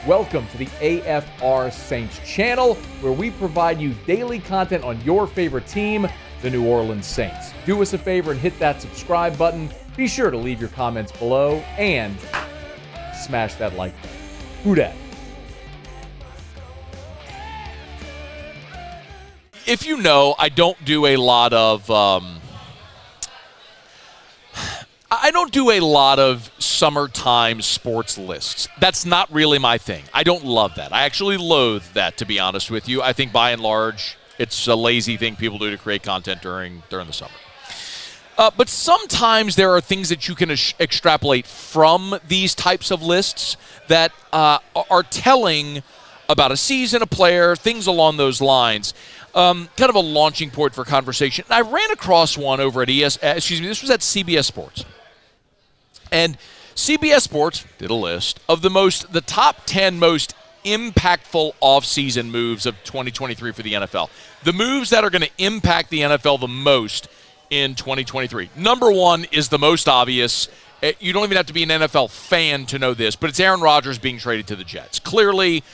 Welcome to the AFR Saints channel, where we provide you daily content on your favorite team, the New Orleans Saints. Do us a favor and hit that subscribe button. Be sure to leave your comments below and smash that like button. Who dat? If you know, I don't do a lot of summertime sports lists. That's not really my thing. I don't love that. I actually loathe that, to be honest with you. I think by and large, it's a lazy thing people do to create content during the summer. But sometimes there are things that you can extrapolate from these types of lists that are telling about a season, a player, things along those lines. Kind of a launching point for conversation. I ran across one over at this was at CBS Sports. And CBS Sports did a list of the top 10 most impactful offseason moves of 2023 for the NFL. The moves that are going to impact the NFL the most in 2023. Number one is the most obvious. You don't even have to be an NFL fan to know this, but it's Aaron Rodgers being traded to the Jets. Clearly,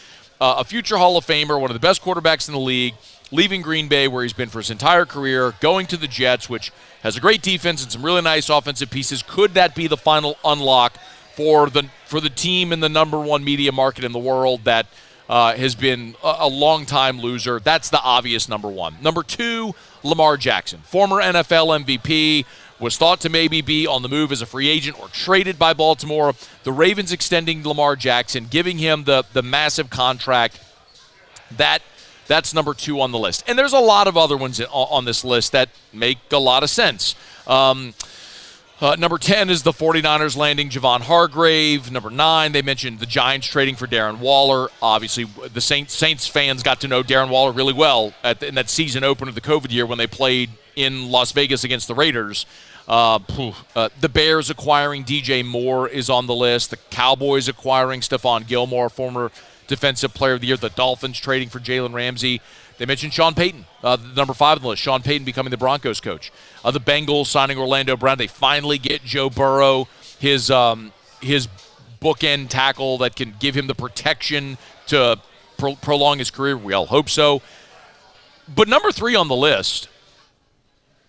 a future Hall of Famer, one of the best quarterbacks in the league, leaving Green Bay, where he's been for his entire career, going to the Jets, which has a great defense and some really nice offensive pieces. Could that be the final unlock for the team in the number one media market in the world that has been a long-time loser? That's the obvious number one. Number two, Lamar Jackson, former NFL MVP, was thought to maybe be on the move as a free agent or traded by Baltimore. The Ravens extending Lamar Jackson, giving him the massive contract. That's number two on the list. And there's a lot of other ones on this list that make a lot of sense. Number 10 is the 49ers landing Javon Hargrave. Number 9, they mentioned the Giants trading for Darren Waller. Obviously, the Saints fans got to know Darren Waller really well in that season opener of the COVID year when they played in Las Vegas against the Raiders. The Bears acquiring DJ Moore is on the list. The Cowboys acquiring Stephon Gilmore, former Defensive Player of the Year. The Dolphins trading for Jalen Ramsey. They mentioned Sean Payton, number 5 on the list. Sean Payton becoming the Broncos coach. The Bengals signing Orlando Brown. They finally get Joe Burrow, his bookend tackle that can give him the protection to prolong his career. We all hope so. But number 3 on the list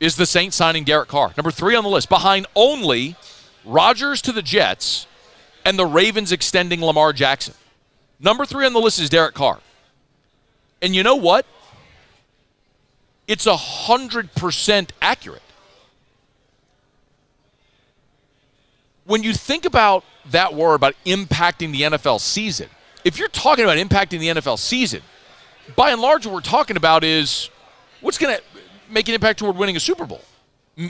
is the Saints signing Derek Carr. Number 3 on the list, behind only Rodgers to the Jets and the Ravens extending Lamar Jackson. Number 3 on the list is Derek Carr. And you know what? It's 100% accurate. When you think about that word about impacting the NFL season, if you're talking about impacting the NFL season, by and large what we're talking about is what's going to make an impact toward winning a Super Bowl,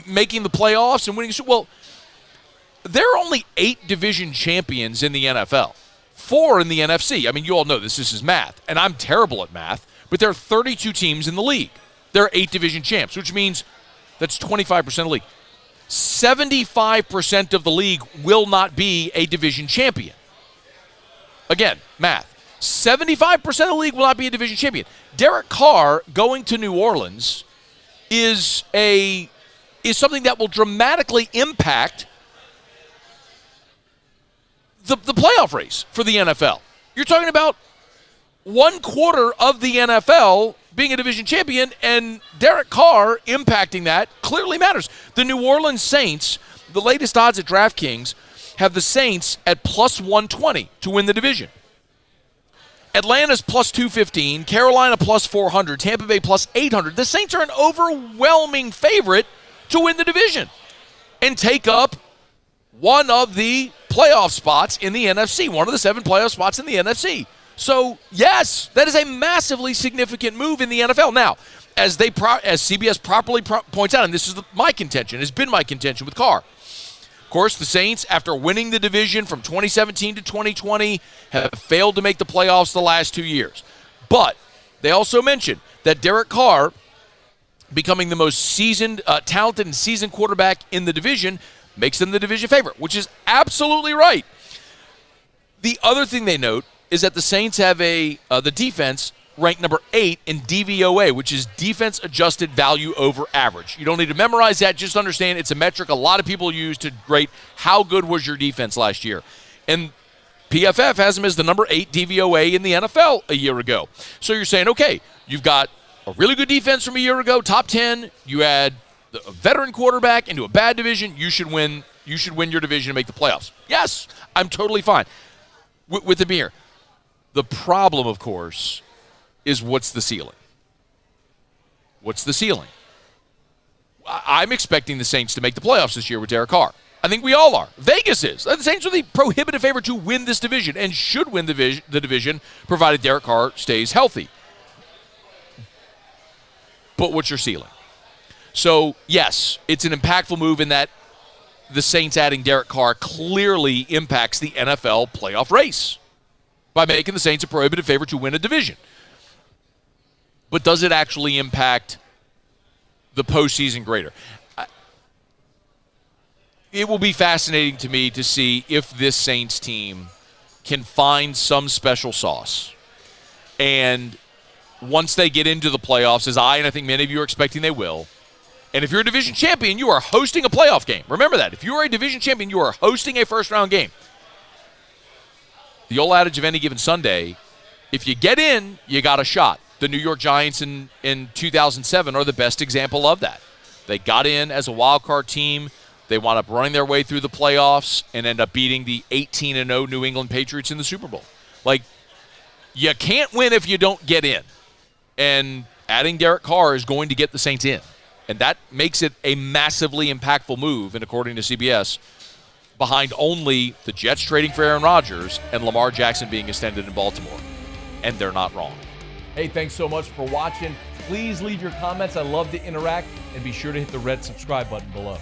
making the playoffs and winning a Super Bowl. Well, there are only 8 division champions in the NFL. 4 in the NFC. I mean, you all know this is math, and I'm terrible at math, but there are 32 teams in the league. There are 8 division champs, which means that's 25% of the league. 75% of the league will not be a division champion. Again, math. 75% of the league will not be a division champion. Derek Carr going to New Orleans is something that will dramatically impact the playoff race for the NFL. You're talking about 1/4 of the NFL being a division champion, and Derek Carr impacting that clearly matters. The New Orleans Saints, the latest odds at DraftKings, have the Saints at plus 120 to win the division. Atlanta's plus 215, Carolina plus 400, Tampa Bay plus 800. The Saints are an overwhelming favorite to win the division and take up one of the playoff spots in the NFC, one of the 7 playoff spots in the NFC. So, yes, that is a massively significant move in the NFL. Now, as CBS properly points out, and this is my contention, has been my contention with Carr. Of course, the Saints, after winning the division from 2017 to 2020, have failed to make the playoffs the last 2 years. But they also mentioned that Derek Carr, becoming the most seasoned, talented and seasoned quarterback in the division, makes them the division favorite, which is absolutely right. The other thing they note is that the Saints have the defense ranked number 8 in DVOA, which is defense adjusted value over average. You don't need to memorize that. Just understand it's a metric a lot of people use to rate how good was your defense last year. And PFF has him as the number 8 DVOA in the NFL a year ago. So you're saying, okay, you've got a really good defense from a year ago, top 10. You add a veteran quarterback into a bad division. You should win your division and make the playoffs. Yes, I'm totally fine with it being here. The problem, of course, is what's the ceiling? What's the ceiling? I'm expecting the Saints to make the playoffs this year with Derek Carr. I think we all are. Vegas is. The Saints are the prohibitive favorite to win this division and should win the division provided Derek Carr stays healthy. But what's your ceiling? So, yes, it's an impactful move in that the Saints adding Derek Carr clearly impacts the NFL playoff race by making the Saints a prohibitive favorite to win a division. But does it actually impact the postseason greater? It will be fascinating to me to see if this Saints team can find some special sauce. And once they get into the playoffs, as I think many of you are expecting they will, and if you're a division champion, you are hosting a playoff game. Remember that. If you are a division champion, you are hosting a first-round game. The old adage of any given Sunday, if you get in, you got a shot. The New York Giants in 2007 are the best example of that. They got in as a wild card team. They wound up running their way through the playoffs and end up beating the 18-0 New England Patriots in the Super Bowl. Like, you can't win if you don't get in. And adding Derek Carr is going to get the Saints in. And that makes it a massively impactful move, and according to CBS, behind only the Jets trading for Aaron Rodgers and Lamar Jackson being extended in Baltimore. And they're not wrong. Hey, thanks so much for watching. Please leave your comments. I love to interact. And be sure to hit the red subscribe button below.